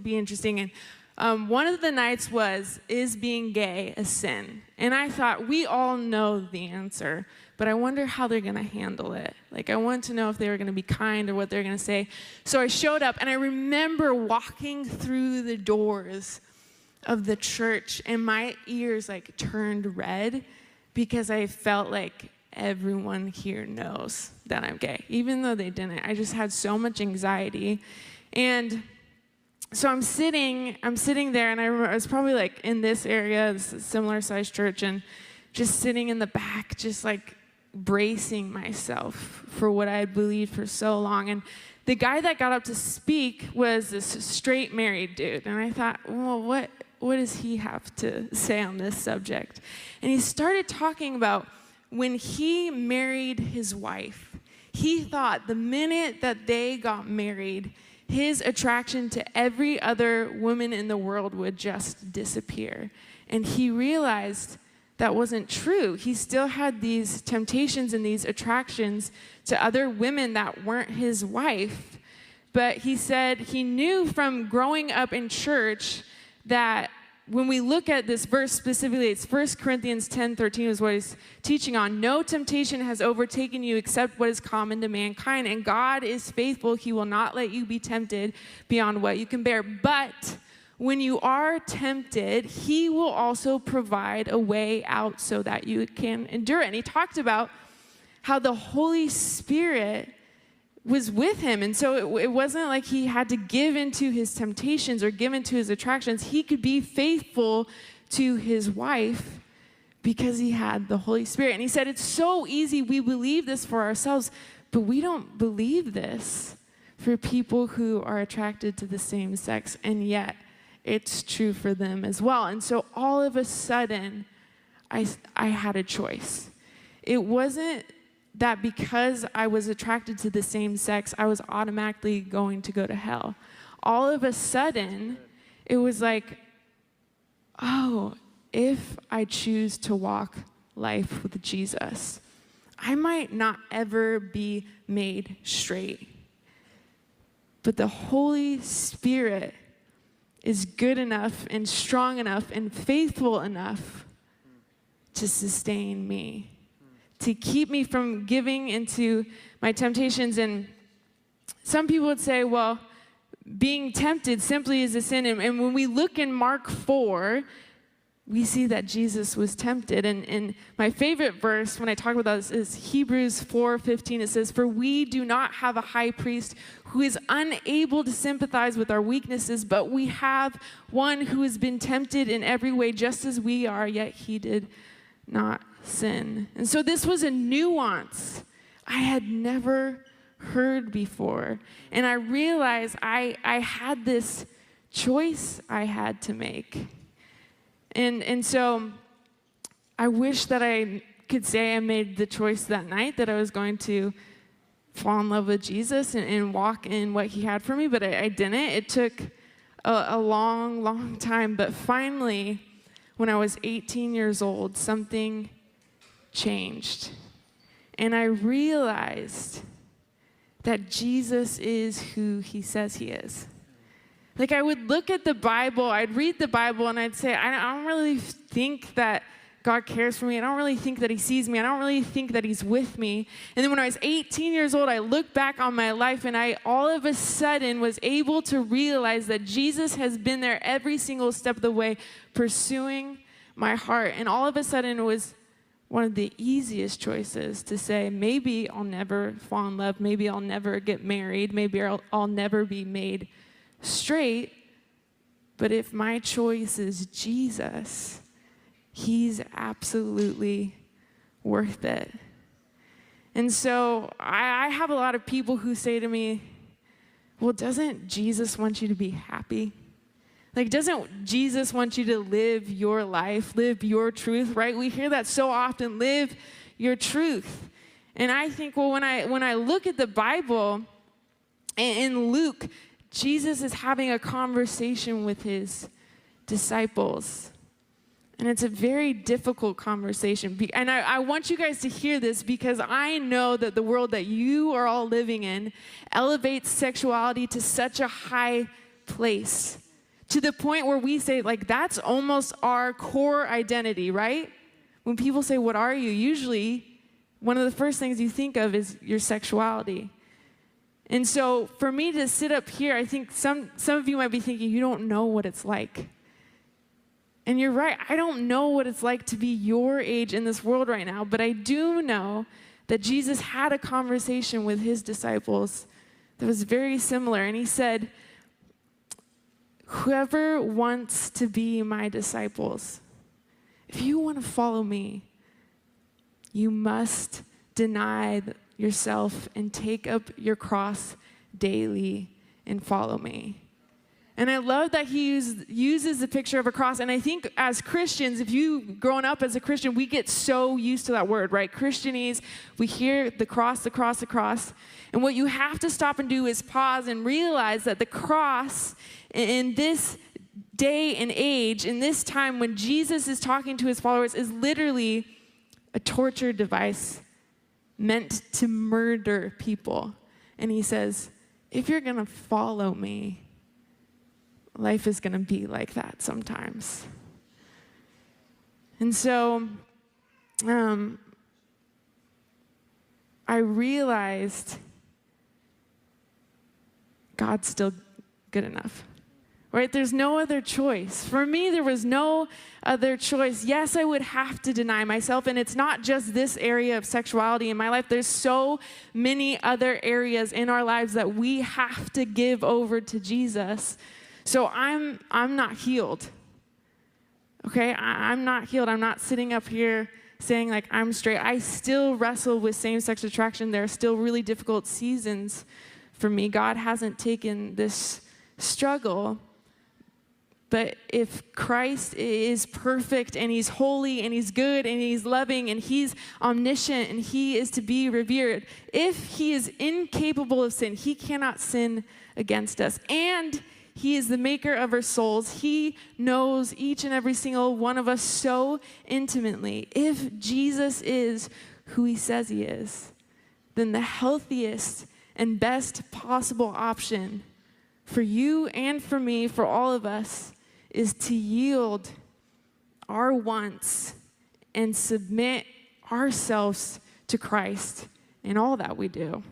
be interesting. And one of the nights was, is being gay a sin? And I thought, we all know the answer, but I wonder how they're going to handle it. Like, I wanted to know if they were going to be kind or what they were going to say. So I showed up, and I remember walking through the doors of the church, and my ears, like, turned red because I felt like everyone here knows that I'm gay, even though they didn't. I just had so much anxiety. And so I'm sitting there, and I remember I was probably like in this area, this similar sized church, and just sitting in the back, just like bracing myself for what I had believed for so long. And the guy that got up to speak was this straight married dude. And I thought, well, what does he have to say on this subject? And he started talking about when he married his wife, he thought the minute that they got married, his attraction to every other woman in the world would just disappear. And he realized that wasn't true. He still had these temptations and these attractions to other women that weren't his wife. But he said he knew from growing up in church that when we look at this verse specifically, it's 1 Corinthians 10:13 is what he's teaching on. No temptation has overtaken you except what is common to mankind. And God is faithful. He will not let you be tempted beyond what you can bear. But when you are tempted, he will also provide a way out so that you can endure it. And he talked about how the Holy Spirit was with him. And so it wasn't like he had to give into his temptations or give into his attractions. He could be faithful to his wife because he had the Holy Spirit. And he said, it's so easy. We believe this for ourselves, but we don't believe this for people who are attracted to the same sex. And yet it's true for them as well. And so all of a sudden, I had a choice. It wasn't that because I was attracted to the same sex, I was automatically going to go to hell. All of a sudden, it was like, oh, if I choose to walk life with Jesus, I might not ever be made straight. But the Holy Spirit is good enough and strong enough and faithful enough to sustain me, to keep me from giving into my temptations. And some people would say, well, being tempted simply is a sin. And when we look in Mark 4, we see that Jesus was tempted. And my favorite verse when I talk about this is Hebrews 4:15. It says, for we do not have a high priest who is unable to sympathize with our weaknesses, but we have one who has been tempted in every way just as we are, yet he did not sin. And so this was a nuance I had never heard before. And I realized I had this choice I had to make. And so I wish that I could say I made the choice that night that I was going to fall in love with Jesus and walk in what he had for me, but I didn't. It took a long, long time. But finally, when I was 18 years old, something changed. And I realized that Jesus is who he says he is. Like, I would look at the Bible, I'd read the Bible, and I'd say, I don't really think that God cares for me. I don't really think that he sees me. I don't really think that he's with me. And then when I was 18 years old, I looked back on my life, and I all of a sudden was able to realize that Jesus has been there every single step of the way, pursuing my heart. And all of a sudden, it was one of the easiest choices to say, maybe I'll never fall in love. Maybe I'll never get married. Maybe I'll never be made straight. But if my choice is Jesus, he's absolutely worth it. And so I have a lot of people who say to me, well, doesn't Jesus want you to be happy? Like, doesn't Jesus want you to live your life, live your truth, right? We hear that so often, live your truth. And I think, well, when I look at the Bible, in Luke, Jesus is having a conversation with his disciples. And it's a very difficult conversation. And I want you guys to hear this because I know that the world that you are all living in elevates sexuality to such a high place to the point where we say, like, that's almost our core identity, right? When people say, what are you? Usually, one of the first things you think of is your sexuality. And so for me to sit up here, I think some of you might be thinking, you don't know what it's like. And you're right, I don't know what it's like to be your age in this world right now, but I do know that Jesus had a conversation with his disciples that was very similar. And he said, whoever wants to be my disciples, if you want to follow me, you must deny yourself and take up your cross daily and follow me. And I love that he uses the picture of a cross. And I think as Christians, if you've grown up as a Christian, we get so used to that word, right? Christianese, we hear the cross, the cross, the cross. And what you have to stop and do is pause and realize that the cross in this day and age, in this time when Jesus is talking to his followers, is literally a torture device meant to murder people. And he says, if you're going to follow me, life is going to be like that sometimes. And so I realized God's still good enough. Right? There's no other choice. For me, there was no other choice. Yes, I would have to deny myself, and it's not just this area of sexuality in my life. There's so many other areas in our lives that we have to give over to Jesus. So I'm not healed. Okay? I'm not healed. I'm not sitting up here saying like I'm straight. I still wrestle with same-sex attraction. There are still really difficult seasons for me. God hasn't taken this struggle. But if Christ is perfect and he's holy and he's good and he's loving and he's omniscient and he is to be revered, if he is incapable of sin, he cannot sin against us. And he is the maker of our souls. He knows each and every single one of us so intimately. If Jesus is who he says he is, then the healthiest and best possible option for you and for me, for all of us, is to yield our wants and submit ourselves to Christ in all that we do.